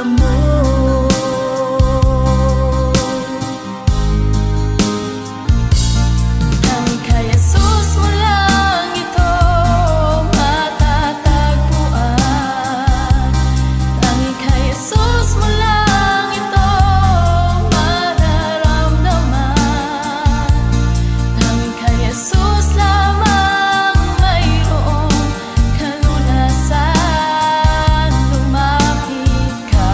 mo. Tanging kay Jesus mo lang ito matatagpuan. Tanging kay Jesus mo lang ito mararamdaman. Tanging kay Jesus lamang mayroong kalunasan. Lumapit ka.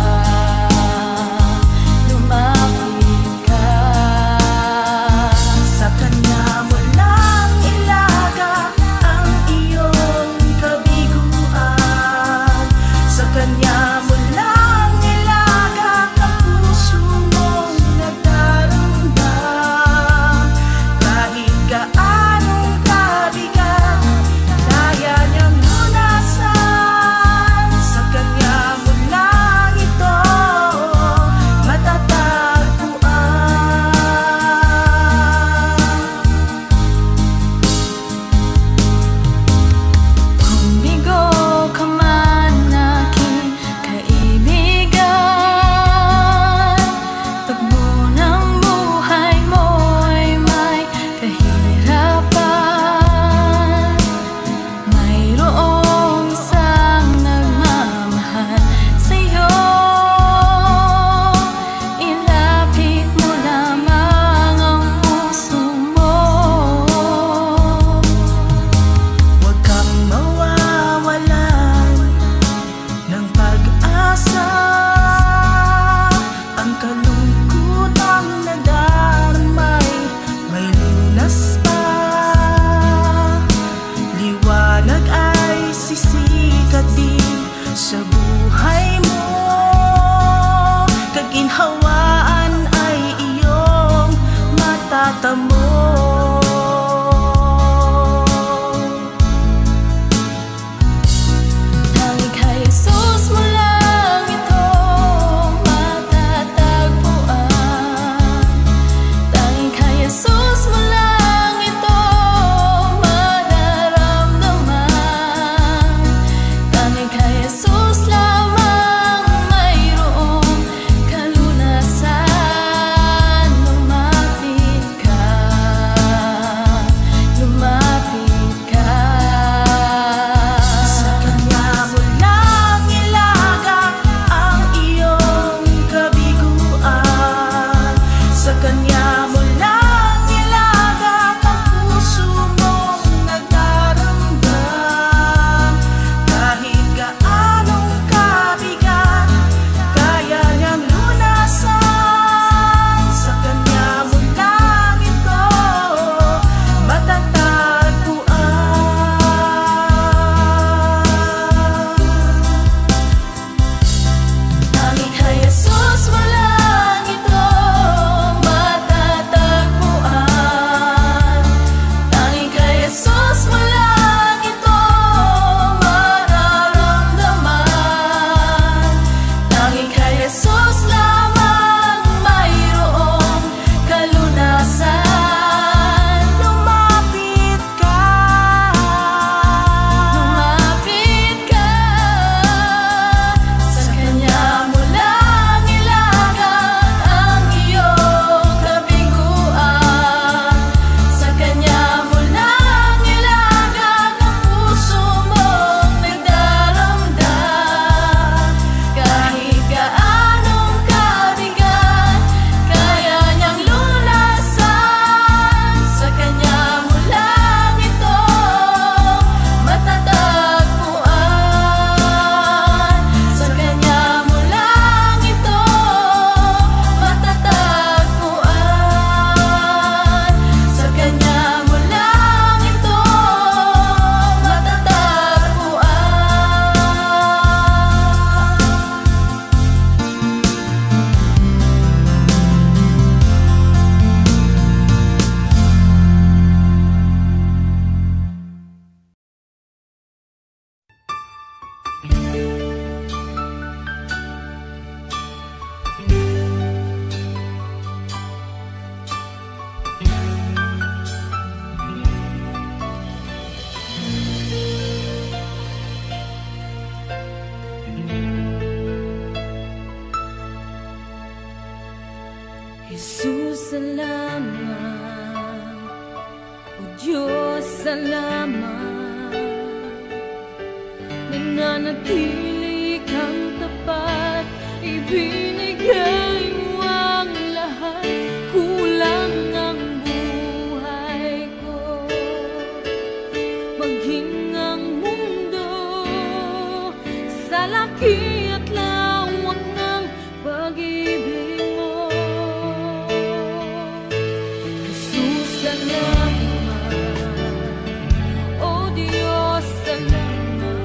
Jesus, salamat. O Diyos, salamat. Nananatili kang tapat, ibinigay mo ang lahat. Kulang ang buhay ko, maging ang mundo sa laki at lawak ng pag-ibig mo. Jesus, salamat. O Diyos, salamat.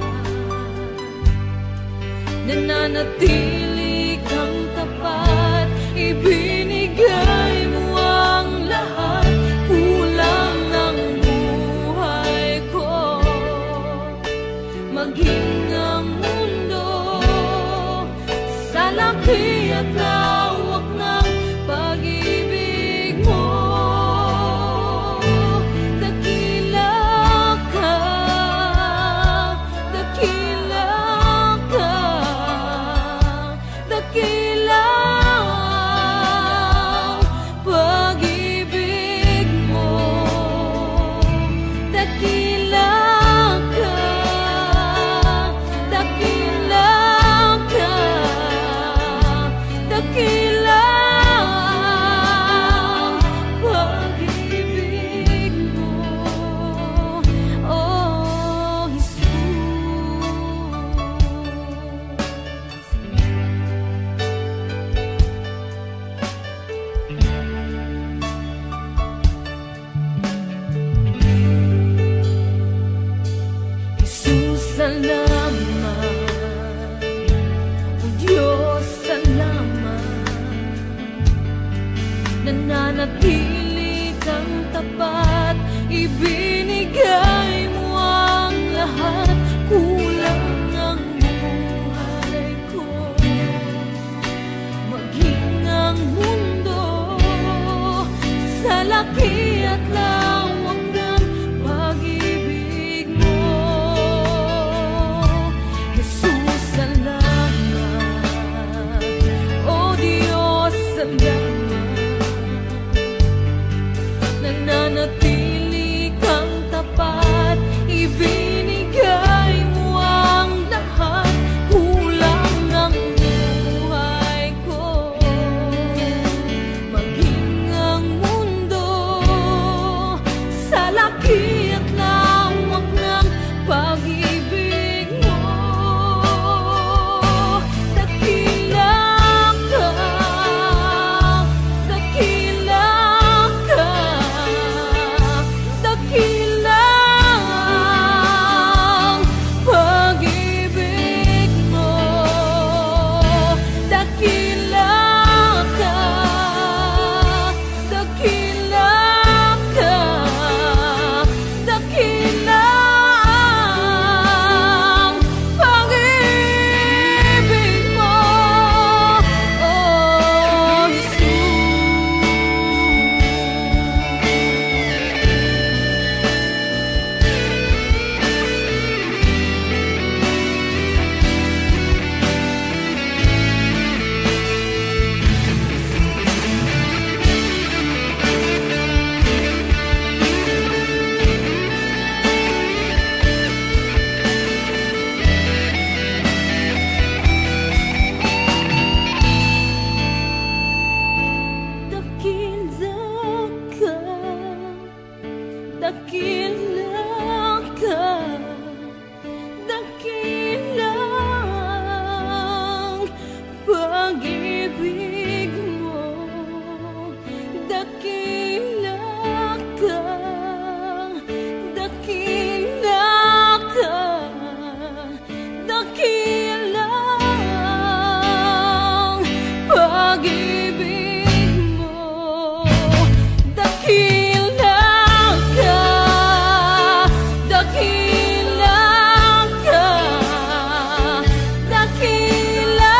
Nananatili kang tapat, ibinigay mo ang lahat. Kulang ang buhay ko, maging ang mundo sa laki at lawak ng pag-ibig mo. Dakila ka, dakila ka, dakila ang pag-ibig mo. Dakila ka, dakila ka, dakila ang pag-ibig mo. Oh, Jesus. Jesus, salamat. O Diyos, salamat. Nananatili kang tapat, ibinigay mo ang lahat. Kulang ang buhay ko, maging ang mundo sa laki at lawak ng pag-ibig mo. Jesus, salamat. O Diyos, salamat. Nananatili kang tapat, ibinigay mo ang lahat. Kulang ang buhay ko, maging ang mundo sa laki at lawak ng pag-ibig mo. Dakila ka, dakila ka, dakila ang pag-ibig mo. Dakila ka, dakila ka, dakila ang pag-ibig mo. Oh, dakila ka, dakila ang pag-ibig mo. Dakila ka, dakila ka, dakila ang pag-ibig mo. Dakila ka, dakila ka, dakila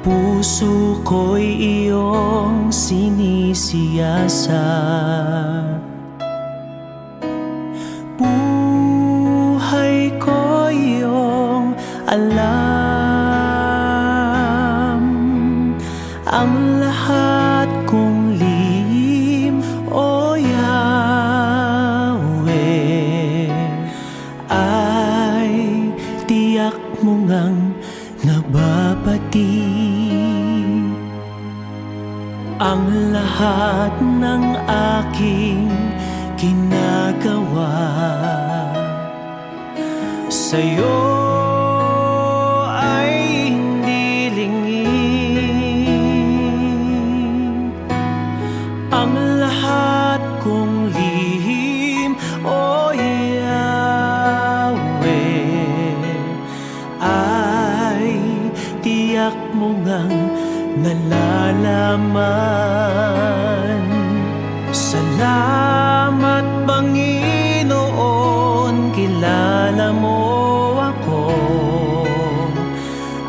Puso ko'y iyong sinisiyasat, buhay ko'y iyong alam. Ang lahat kong lihim, O Yahweh, ay tiyak mo ngang nababati. Ang lahat ng aking ginagawa sa'yo ay hindi lingid. Ang lahat kong lihim, O Yahweh, ay tiyak mo ngang nalalaman. Salamat Panginoon, kilala mo ako.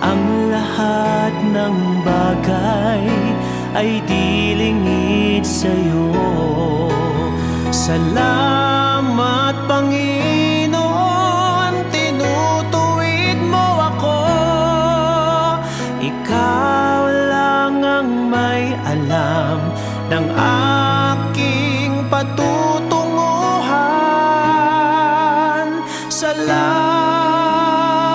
Ang lahat ng bagay ay di lingid sa'yo. Salamat Panginoon, tinutuwid mo ako. Ikaw lang ang may alam ng aking patutunguhan. Salamat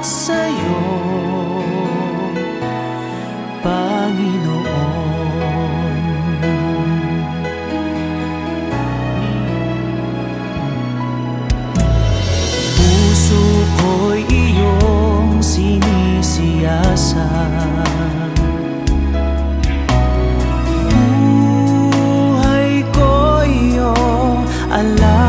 sa'yo, Panginoon. Puso ko'y iyong sinisiyasat, buhay ko'y iyong alam.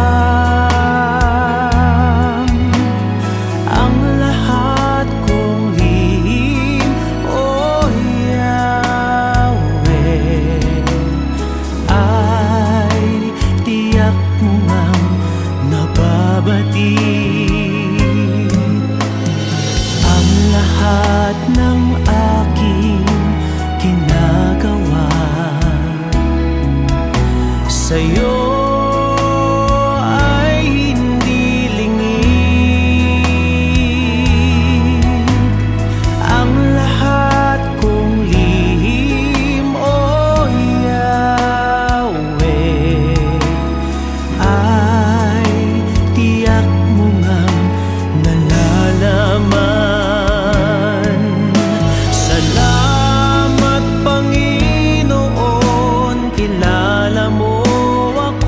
Ang lahat kong lihim, O Yahweh, ay tiyak mo ngang nababati. Ang lahat ng aking ginagawa sa'yo ay hindi lingid. Ang lahat kong lihim, O Yahweh, ay tiyak mo ngang nalalaman. Salamat Panginoon, kilala mo ako.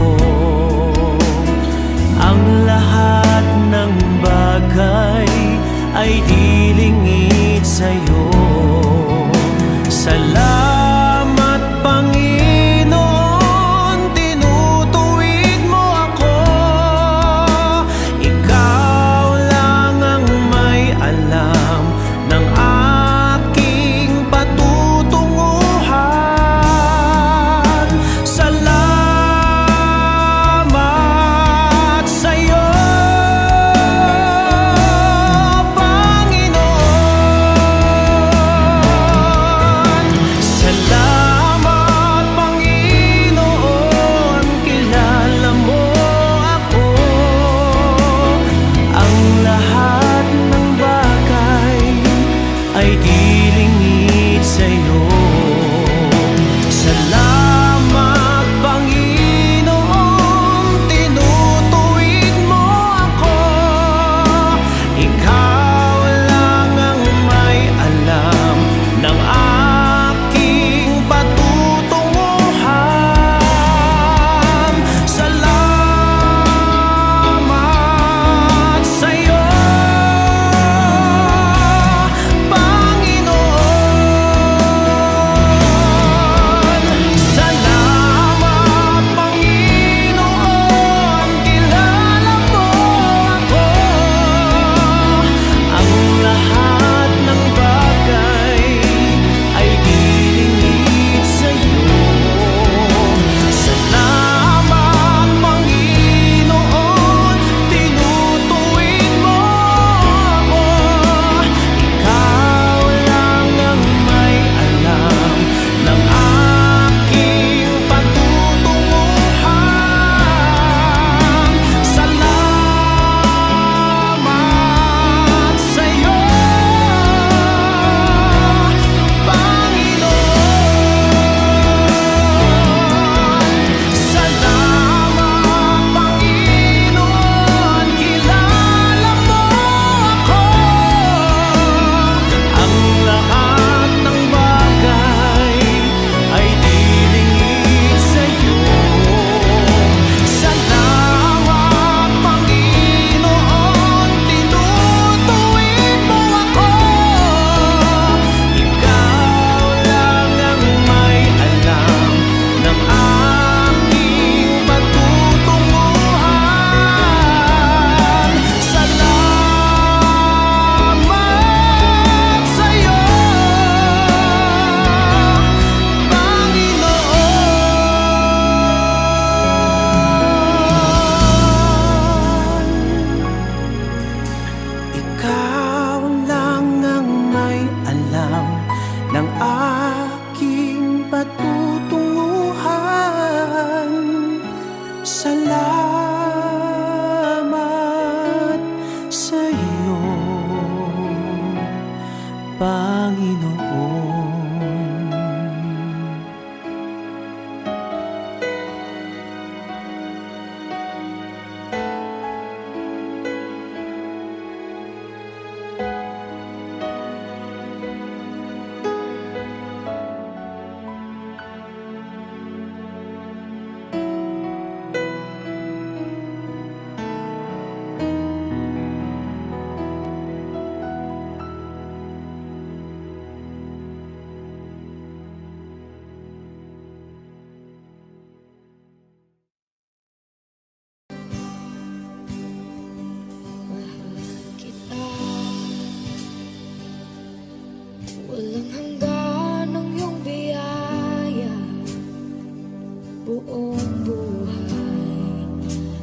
kong buhay,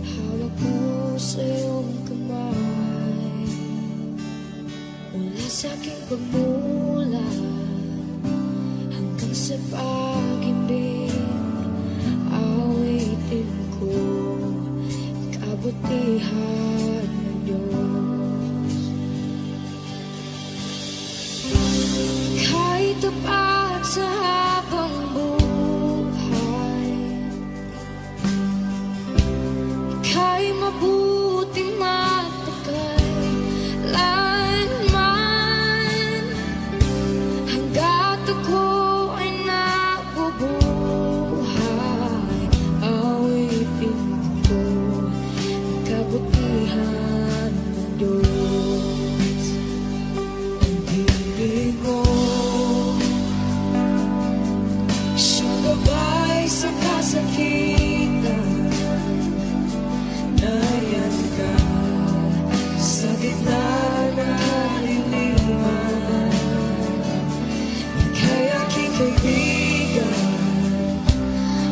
hawak mo sa iyong kamay. Mula sa aking pagmulat hanggang sa pag-ibig, awitin ko kabutihan ng Diyos. Kahit tapat sa habang buhay, ika'y mabuting mapagkailanman. Hanggat ako ay nabubuhay, awitin ko ang kabutihan ng Diyos. Ang ibig mo, siyang gabay sa kasakitan. Nayan ka sa gitna ng kaliliman. Ika'y aking kaibigan,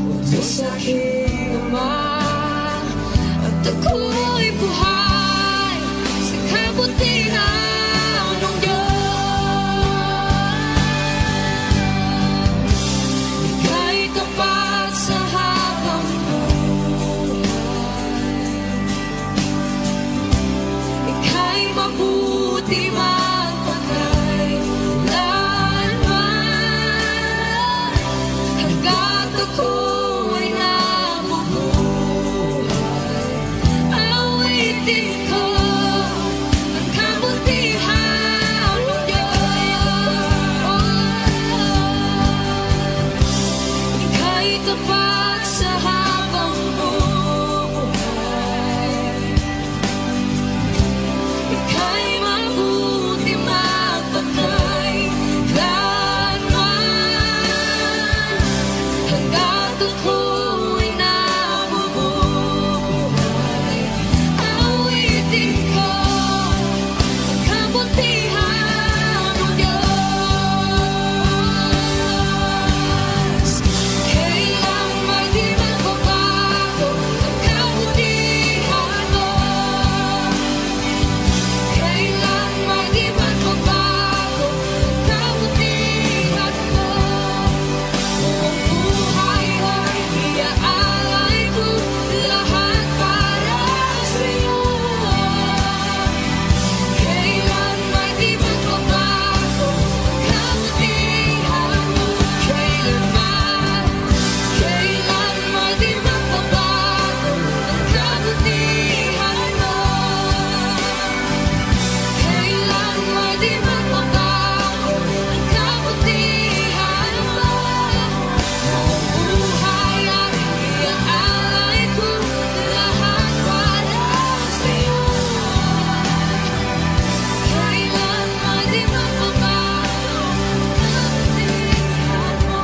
o Diyos aking Ama. At ako'y buhay sa kabutihan ng Diyos. Ika'y tapat sa habang buhay, ika'y mabuti magpakailanman. Hanggat ako'y nabubuhay, awitin ko ang kabutihan ng Diyos. Ika'y tapat sa habang buhay, ika'y mabuti magpakailanman. Hanggat ako'y nabubuhay, awitin ko ang kabutihan ng Diyos. Kailanman di magbabago ang kabutihan mo. Kailanman di magbabago ang kabutihan mo. Buong buhay ay iaalay ko lahat para sa'yo. Kailanman di magbabago ang kabutihan mo. Kailanman di magbabago ang kabutihan mo. Kailanman di magbabago ang kabutihan mo. Buong buhay ay iaalay ko lahat para sa'yo. Kailanman di magbabago ang kabutihan mo.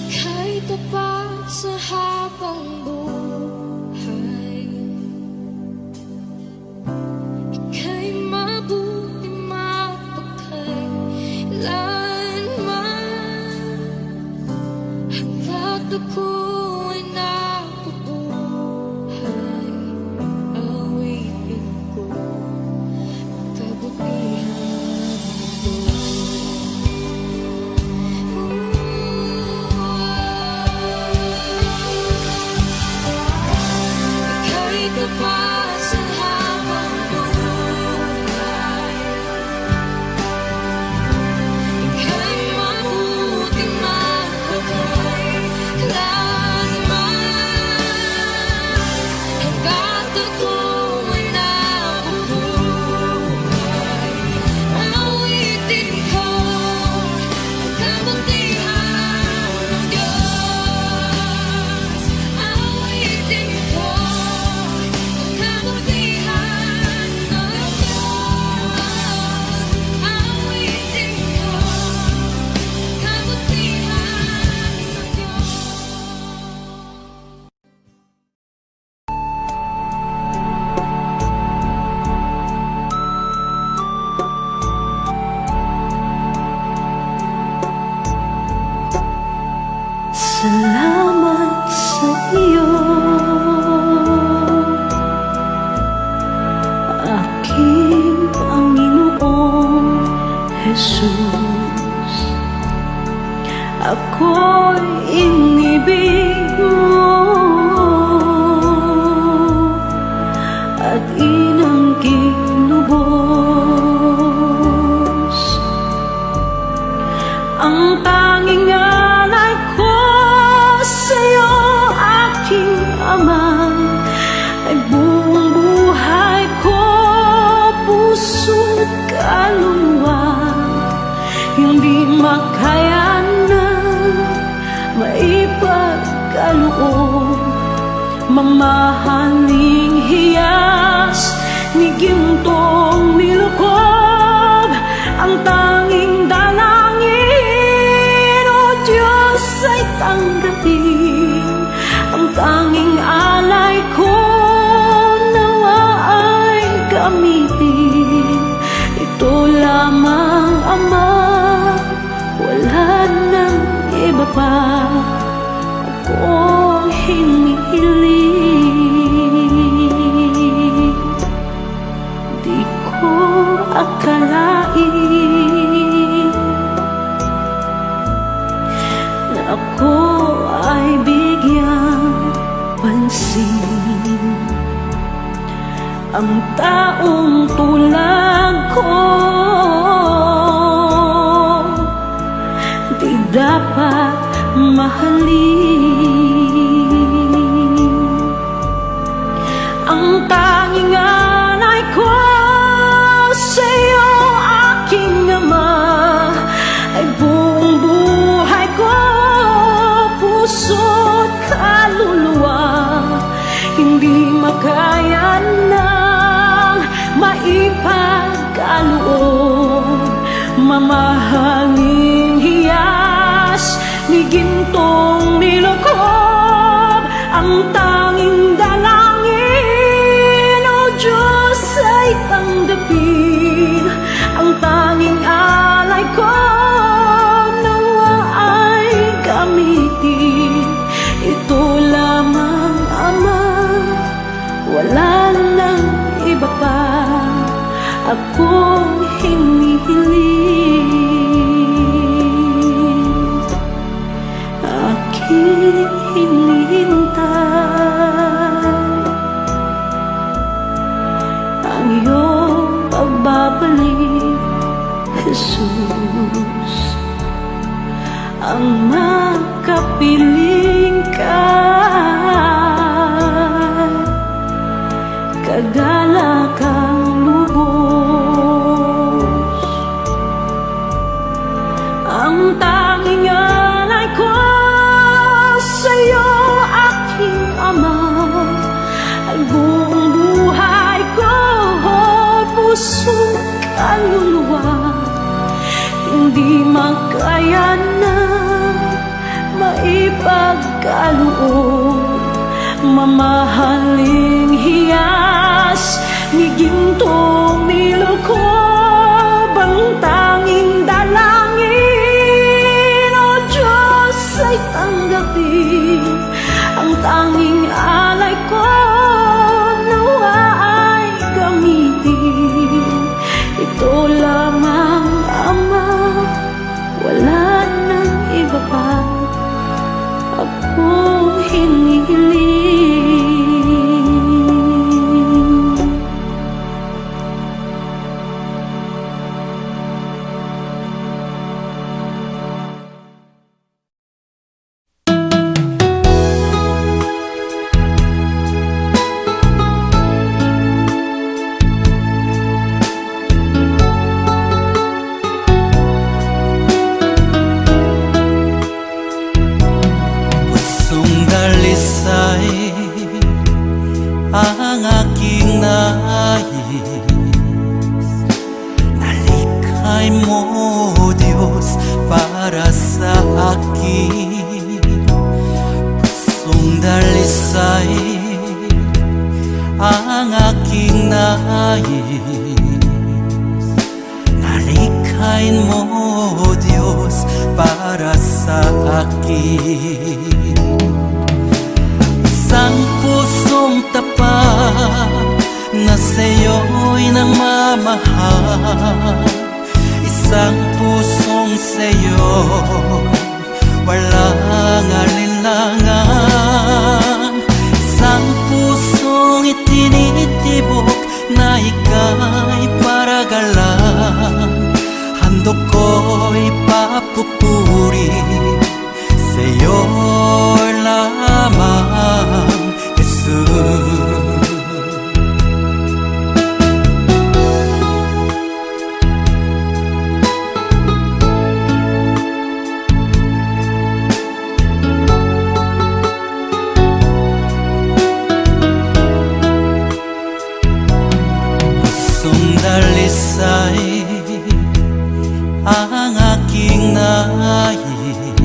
Ika'y tapat sa habang buhay, ika'y mabuti magpakailanman. Hanggat ako'y nabubuhay, awitin ko ang kabutihan ng Diyos. Ika'y tapat sa habang buhay, ika'y mabuti magpakailanman. Salamat sa iyo, aking Panginoong Jesus. Ako'y inibig mo at inang kinubos. Ang tanging alay ko sa'yo, aking Ama, ay buong buhay ko, puso't kaluluwa. Hindi makaya na maipagkaloob, mamahaling hiyas ni gintong nilukob. Ang tanging dalangin, O Diyos, ay tanggapin. Ang tanging alay ko, nawa ay gamitin. Ito lamang, Ama, wala nang iba pa akong hinihiling. Di ko akalain na ako ay bigyang pansin. Ang taong tulad ko di dapat mahalin. Ang tanging alay ko sa'yo, aking Ama, ay buong buhay ko, puso't kaluluwa. Hindi makaya nang maipagkaloob, mamahaling hiyas ni gintong nilukob. Ang tanging dalangin, O Diyos, ay tanggapin. Ang tanging alay ko, nawa ay gamitin. Ito lamang, Ama, wala nang iba pa akong hinihiling. Aking hinihintay ang iyong pagbabalik, Jesus. Ang makapiling ka, kagalakang lubos. Ang tanging alay ko sa'yo, aking Ama, ay buong buhay ko, puso't kaluluwa. Hindi makaya na maipagkaloob, mamahaling hiyas ni gintong nilukob. Ang tanging dalangin, O Diyos, ay tanggapin. Ang tanging alay ko, nawa ay gamitin. Ito lamang, Ama, wala nang iba pa akong hinihiling. Ang aking nais, nalikhay mo, Diyos, para sa akin. Pusong dalisay ang aking nais, nalikhay Nalikhain mo, Diyos, para sa akin. Isang pusong tapat na sa'yo'y nagmamahal. Isang pusong sa'yo'y walang alinlangan. Isang pusong itinitibok na ika'y paragalan. Handog ko'y papupuri sa'yo lamang, Jesus. Dalisay ang aking nais.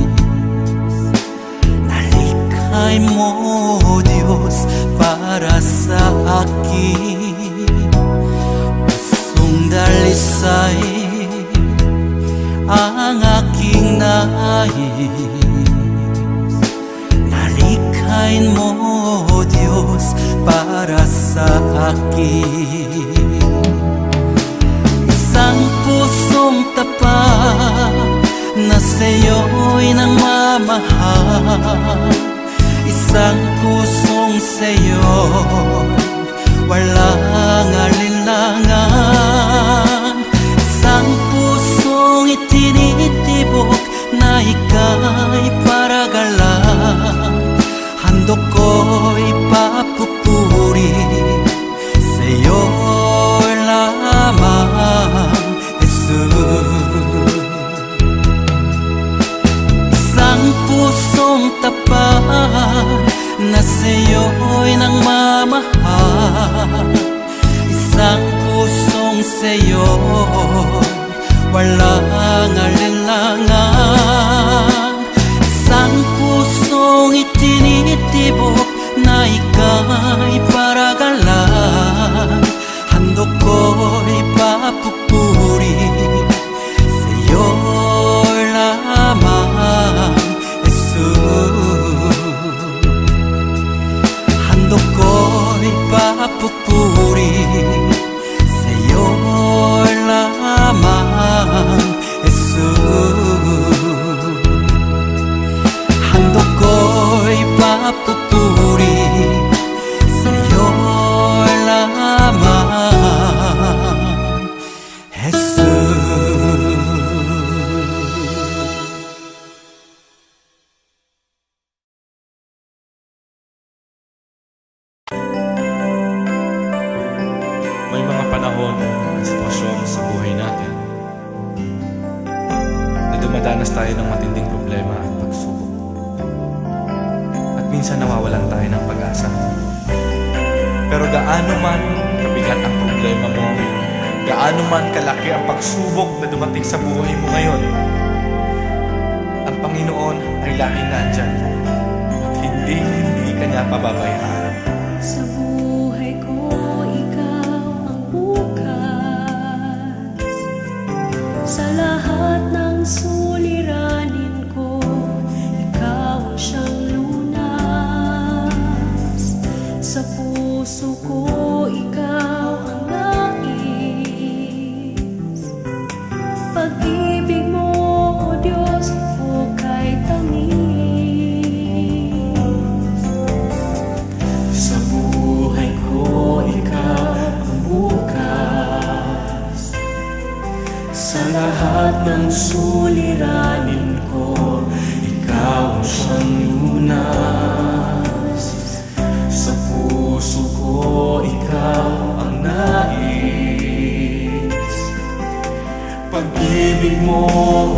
Nalikhain mo, Diyos, para sa akin. Pusong dalisay ang aking nais. Nalikhain mo, Diyos, para sa akin. Isang pusong tapat na sa'yo'y nagmamahal. Isang pusong sa'yo'y walang alinlangan. Isang pusong itinitibok na ika'y paragalan. Handog ko'y papupuri sa'yo lamang, Jesus. Isang pusong tapat na sa'yo'y nagmamahal. Isang pusong sa'yo'y walang alinlangan. Isang pusong itinitibok na ika'y paragalan. Handog ko'y papupuri sa'yo lamang, Jesus. Handog ko'y papupuri sa'yo lamang, Jesus. Handog ko'y papupuri sa'yo lamang, Jesus. May mga panahon at sitwasyon sa buhay natin na dumadanas tayo ng matinding problema at pagsubok. At minsan nawawalan tayo ng pag-asa. Pero gaano man kabigat ang problema mo, gaano man kalaki ang pagsubok na dumating sa buhay mo ngayon, ang Panginoon ay laging nandyan at hindi ka niya pababayaan. Sa buhay ko, ikaw ang bukas. Sa lahat ng suliranin ko, ikaw ang siyang lunas. Sa puso ko, ikaw ang nais. Pag-ibig mo, O Diyos, hukay tamis. Sa buhay ko, ikaw ang bukas. Sa lahat ng suliranin ko, ikaw ang siyang lunas. Sa puso ko, ikaw ang nais. Pag-ibig mo,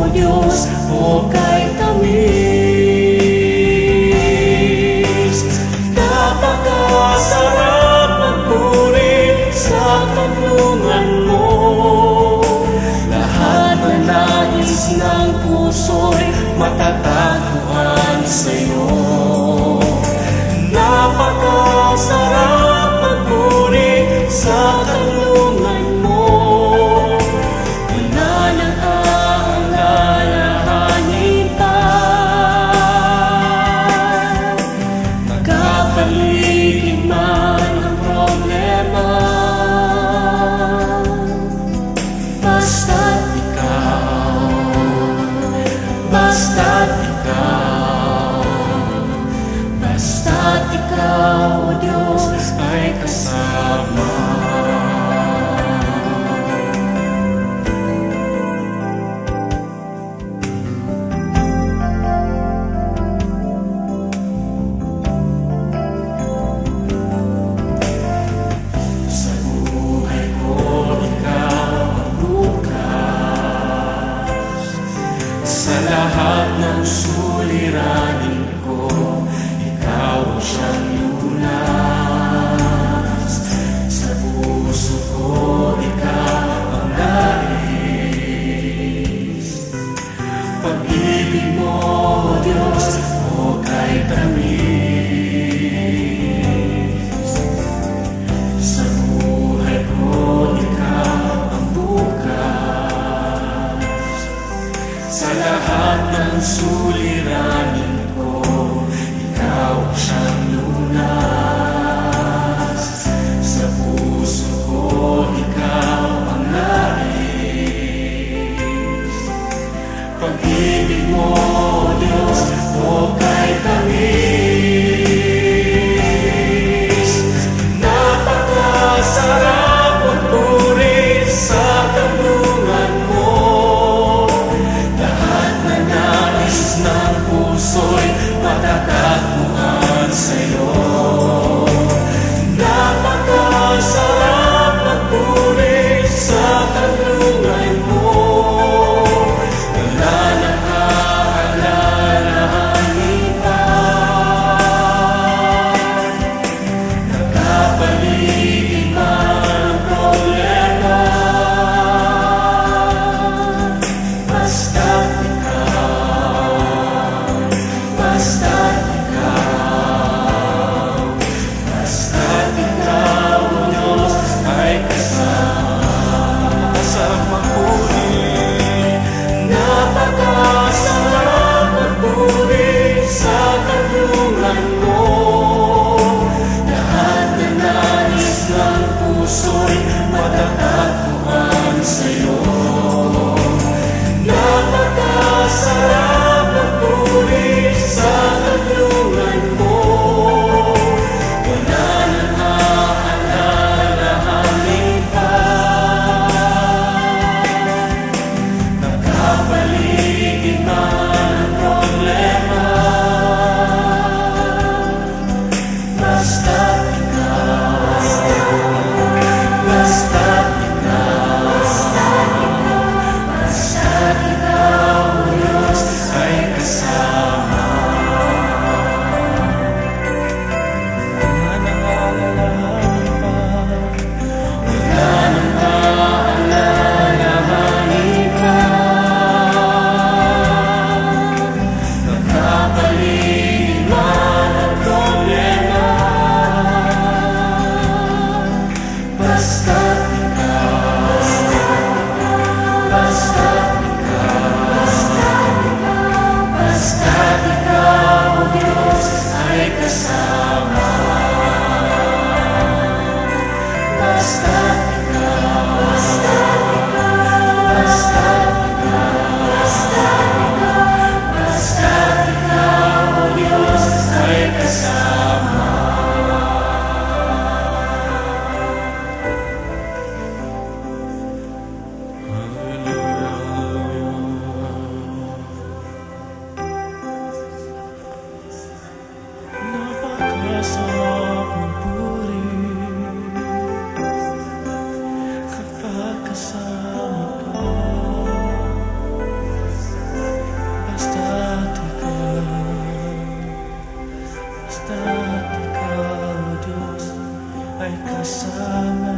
O Diyos, hukay tamis. Napakasarap magpuri sa tanungan mo. Lahat na nais ng puso'y matatagpuan sa'yo. Napakasarap magpuri sa tanungan mo. Wala nang Sa lahat ng suliranin ko, ikaw ang siyang lunas. Sa puso ko, ikaw ang nais. Pag-ibig mo, Diyos, o kay tamis. Sa buhay ko, ikaw ang bukas. Sa lahat ng suliranin ko, ikaw ang siyang lunas. Sa puso ko, ikaw ang nais. Pag-ibig mo, Diyos, o kay tamis. Napakasarap magpuri sa kanlungan mo. Lahat na nais ng puso'y matatagpuan sa'yo. Napakasarap magpuri sa kanlungan mo. Wala nang aalalahanin pa. Nakapaligid man ang problema. Basta't ikaw, basta't ikaw, basta't ikaw, O Diyos, ay kasama. Napakasarap magpuri, napakasarap magpuri sa kanlungan mo. Lahat na nais ng puso'y matatagpuan sa'yo. Napakasarap magpuri sa kanlungan mo. Wala nang aalalahanin pa. Nakapaligid man ang problema. Basta't ikaw, basta't ikaw, basta't ikaw, O Diyos, ay kasama. Wala nang aalalahanin pa. Wala nang aalalahanin pa. Nakapaligid man ang problema. Basta't ikaw, basta't ikaw, basta't ikaw, O Diyos, ay kasama. Basta't ikaw, basta't ikaw, basta't ikaw, O Diyos, ay kasama. Napakasarap magpuri kapag kasama ka. Basta't ikaw, O Diyos, ay kasama.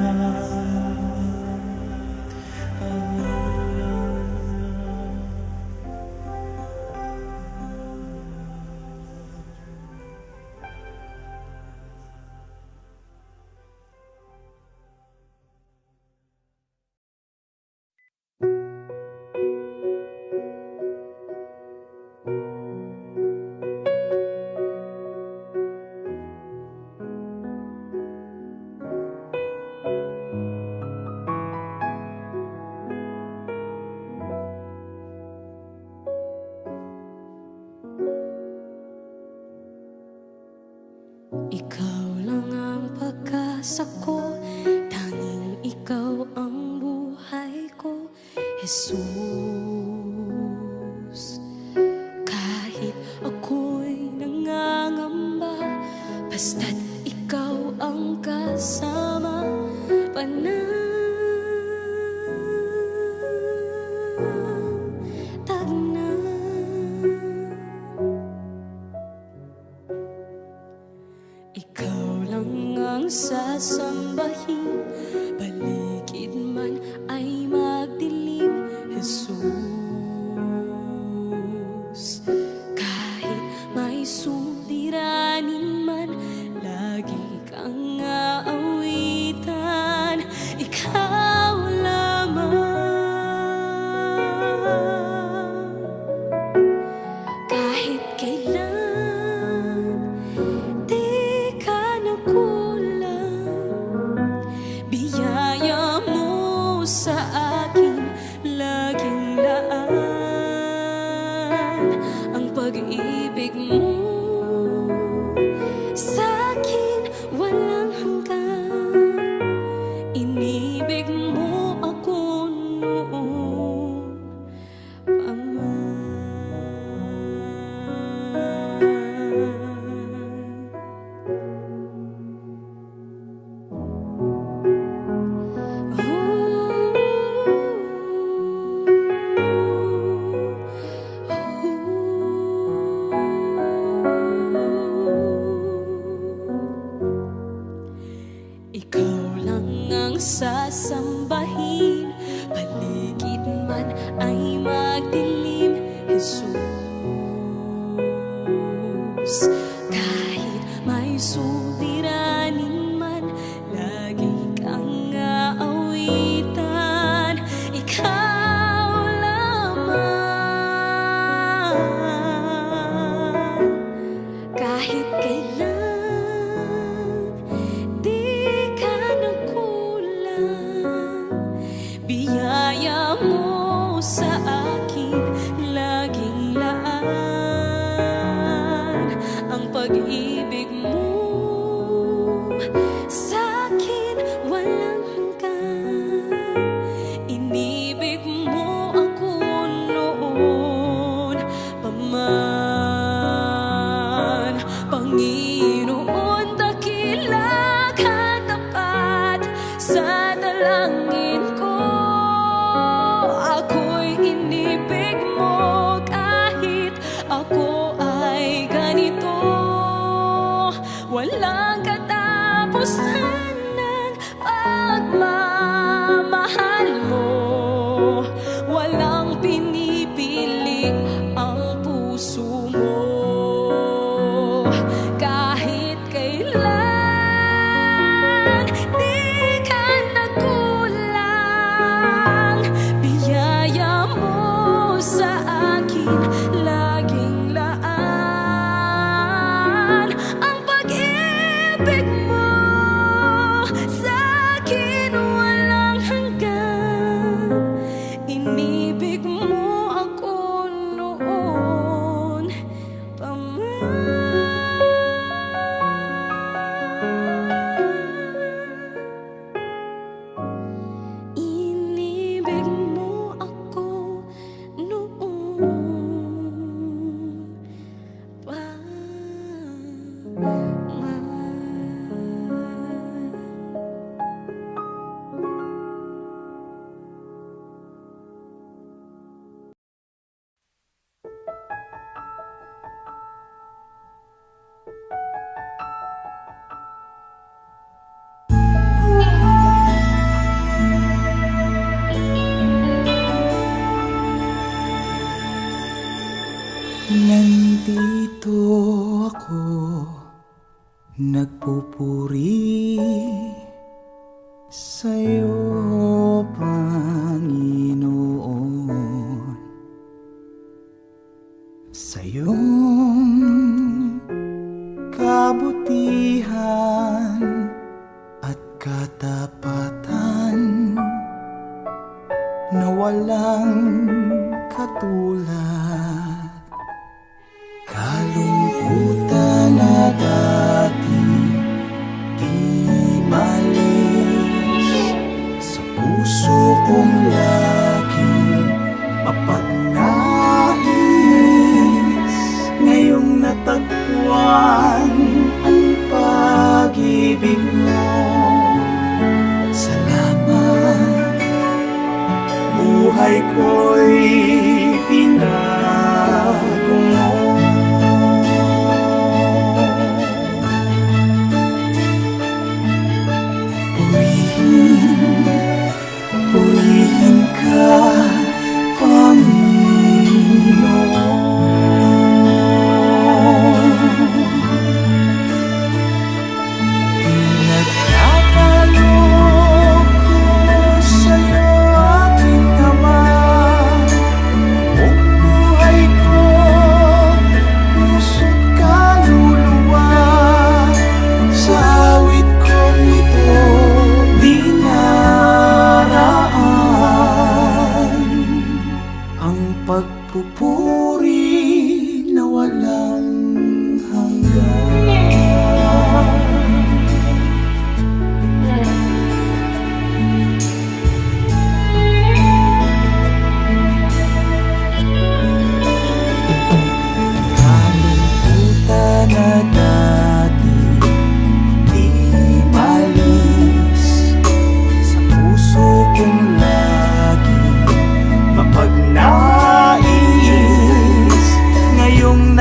Ikaw lang ang pag-asa ko, tanging ikaw ang buhay ko, Jesus. Kahit ako'y nangangamba, basta't ikaw ang kasama, panatag na. mo sa'kin walang hanggan. Inibig mo ako noon pa man. Ikaw lang ang sasambahin, paligid man ay magdilim, Jesus. Kahit may suliranin man, lagi kang aawitan. Ikaw lamang, kahit kailan biyaya mo sa akin laging laan. Ang pag-ibig mo sa akin walang hanggan. Inibig mo ako noon pa man. Panginoon, dakila ka tapat sa dalangin ko. Ako'y inibig mo kahit ako ay ganito. Walang katapusan ng pagmamahal mo. Walang pinipili ang puso mo. Kahit kailan di ka nagkulang, biyaya mo sa akin laging laan. Ang pag-ibig mo sa akin walang hanggan. Inibig mo ako noon pa man. Inibig mo ako noon pa man. Nandito ako, nagpupuri sa'yo, Panginoon. Sa iyong kabutihan at katapatan na walang katulad. Kalungkutan na dati di malis sa puso kong laging mapagnais. Ngayong natagpuan ang pag-ibig mo, salamat. Buhay ko'y pinago mo. Purihin ka, Panginoon. Pinagkakaloob ko sa'yo, aking Ama. Buong buhay ko, puso't kaluluwa. Sa awit kong ito, ang pagpupuri na walang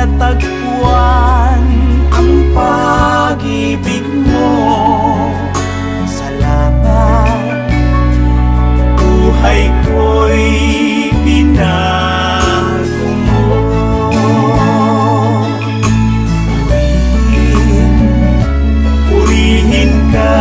natagpuan ang pag-ibig mo. Salamat, buhay ko'y binago mo. Purihin ka,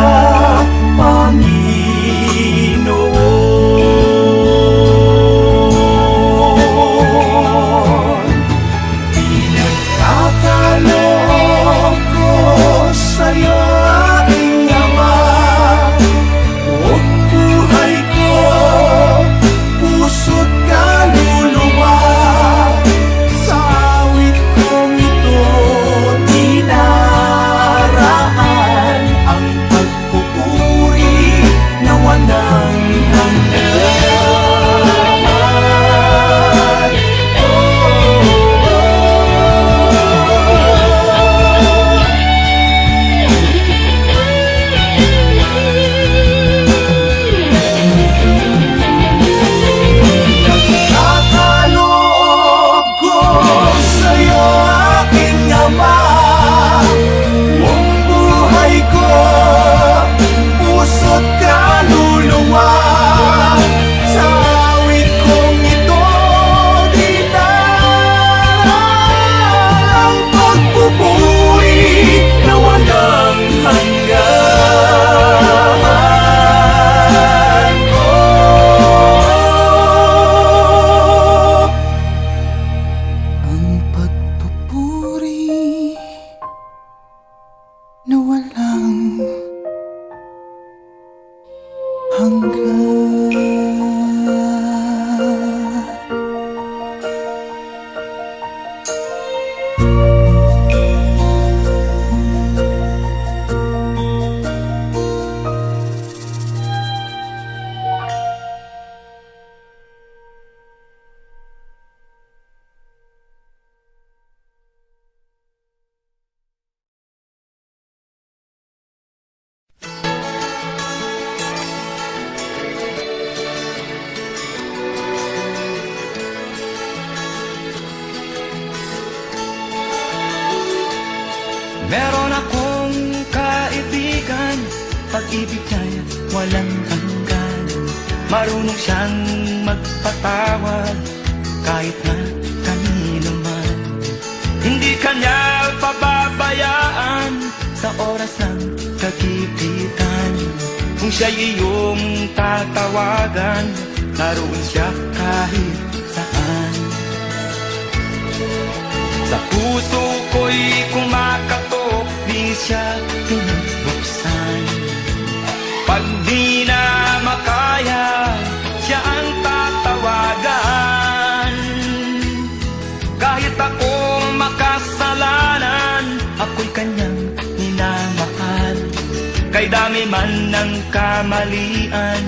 na walang hanggan. Meron akong kaibigan, pag-ibig niya walang hanggan. Marunong siyang magpatawad kahit na kanino man. Hindi kanya pababayaan sa oras ng kagipitan. Kung siya'y iyong tatawagan, naroon siya kahit saan. Sa puso ko'y kumakatok, di siya pinubuksan. Pag di na makaya, siya ang tatawagan. Kahit akong makasalanan, ako'y kanyang minamahal. Kay dami man ng kamalian,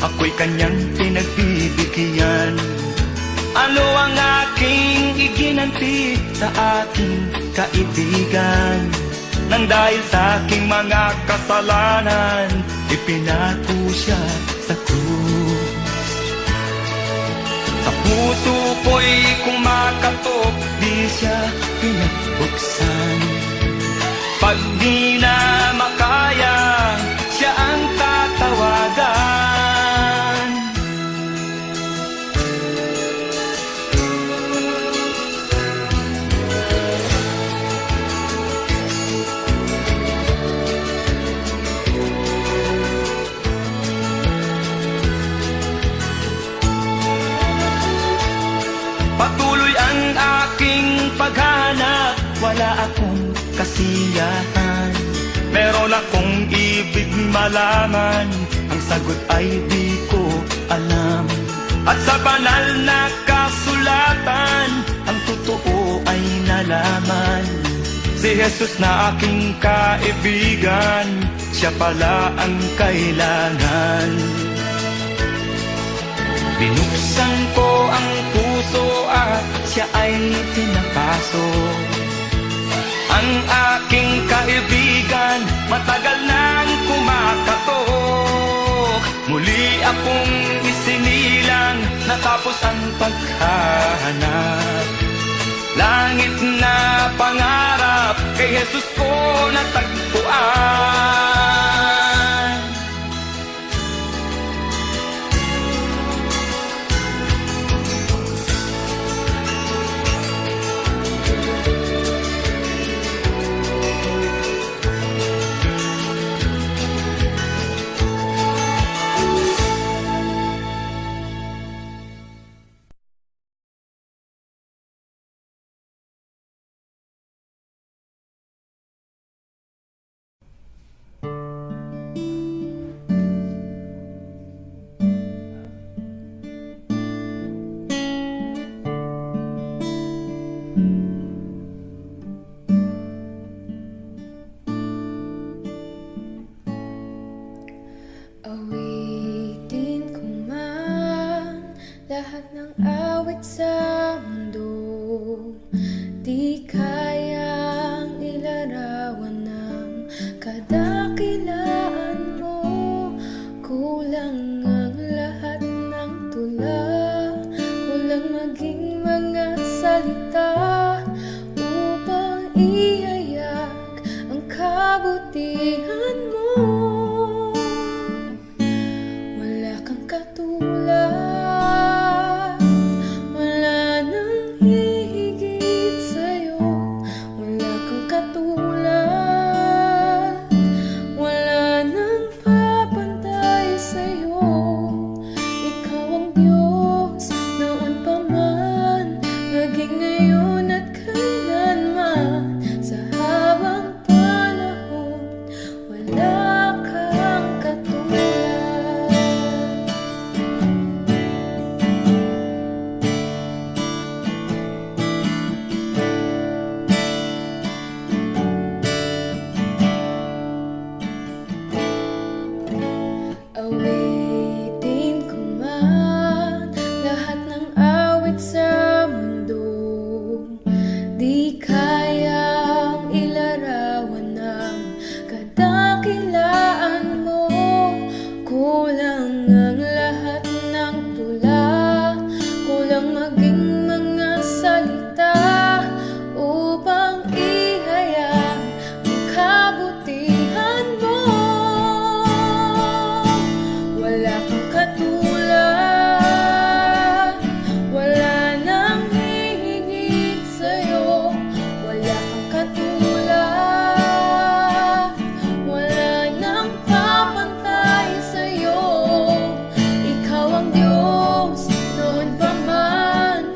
ako'y kanyang pinagbibigyan. Ano ang aking iginanti sa aking kaibigan? Nang dahil sa aking mga kasalanan, ipinako siya sa krus. Sa puso ko'y kumakatok, di siya pinagbuksan. Pag di na makaya, siya ang tatawagan. Patuloy ang aking paghanap, wala akong kasiyahan. Meron akong ibig malaman, ang sagot ay di ko alam. At sa banal na kasulatan, ang totoo ay nalaman. Si Jesus na aking kaibigan, siya pala ang kailangan. Binuksan ko ang puso at siya ay pinapasok. Ang aking kaibigan, matagal nang kumakatok. Muli akong isinilang, natapos ang paghahanap. Langit na pangarap, kay Jesus ko natagpuan. Awitin ko man lahat ng awit sa mundo, di kayang ilarawan ng kadakilaan mo. Kulang ang lahat ng tula, kulang maging mga salita upang ihayag ang kabutihan mo. Katulad, wala nang hihigit sa'yo. Wala kang katulad, wala nang papantay sa'yo. Ikaw ang Diyos, noon pa man, maging ngayon at kailanman. Sa habang panahon, wala kang katulad. Awitin ko man lahat ng awit sa mundo, di kayang ilarawan ng kadakilaan mo. Kulang ang lahat ng tula, kulang maging mga salita upang ihayag ang kabutihan mo. Wala kang katulad, wala nang hihigit sa'yo. Wala kang katulad, wala nang papantay sa'yo. Ikaw ang Diyos, noon pa man,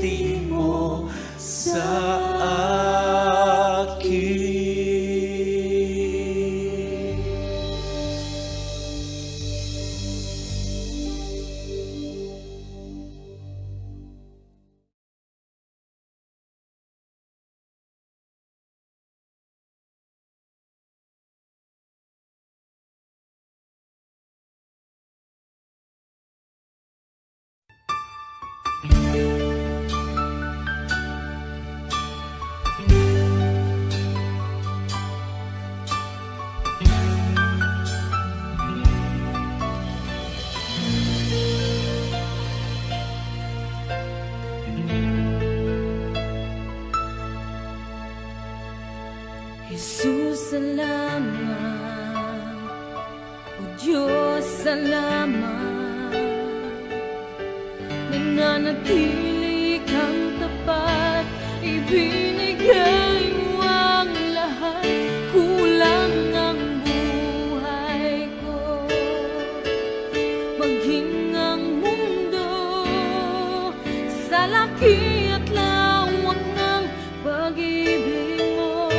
ngiti mo sa akin. Jesus, salamat. O Diyos, salamat. Nananatili kang tapat, ibinigay mo ang lahat. Kulang ang buhay ko, maging ang mundo sa laki at lawak ng pag-ibig mo.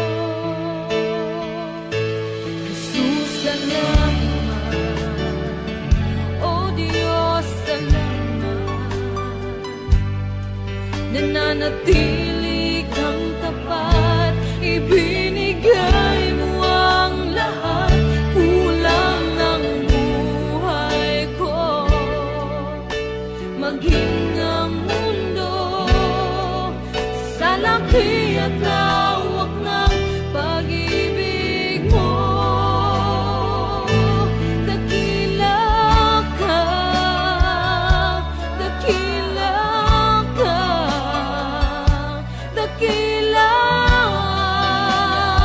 Jesus, salamat. O Diyos, salamat. Nananatili kang tapat, ibinigay mo ang lahat. Kulang ang buhay ko, maging ang mundo sa laki at lawak ng pag-ibig mo. Dakila ka, dakila ka, dakila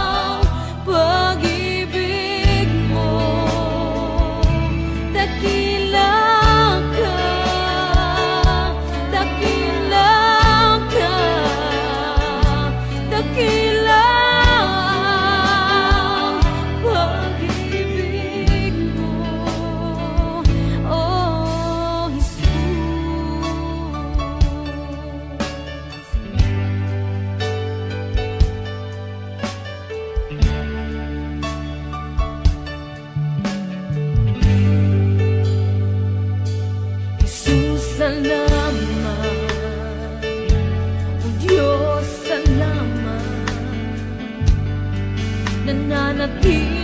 ang pag-ibig mo. Dakila ka, dakila ka, dakila ang pag-ibig mo. Oh, Jesus. Jesus, salamat. O Diyos, salamat. Nananatili